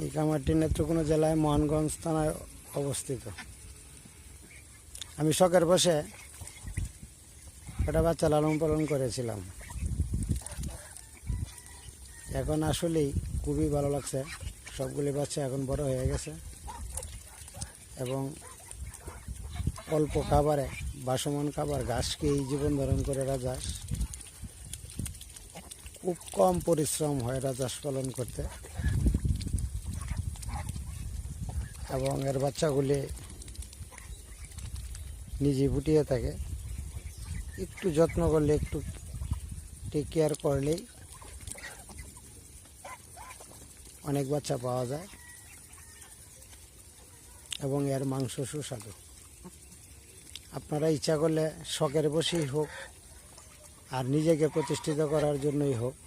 এই খামারটি নেত্রকোনা জেলায় মোহনগঞ্জ থানায় অবস্থিত। আমি শখের বসে একটা বাচ্চা লালন পালন করেছিলাম। এখন আসলেই খুবই ভালো লাগছে। সবগুলি বাচ্চা এখন বড় হয়ে গেছে এবং অল্প খাবারে বাসমান খাবার ঘাস খেয়েই জীবন ধারণ করে রাজহাঁস। খুব কম পরিশ্রম হয় রাজহাঁস পালন করতে এবং এর বাচ্চাগুলি নিজে ফুটিয়ে থাকে। একটু যত্ন করলে, একটু টেক কেয়ার করলেই অনেক বাচ্চা পাওয়া যায় এবং এর মাংস সুস্বাদু। আপনারা ইচ্ছা করলে শখের বশেই হোক আর নিজেকে প্রতিষ্ঠিত করার জন্যই হোক,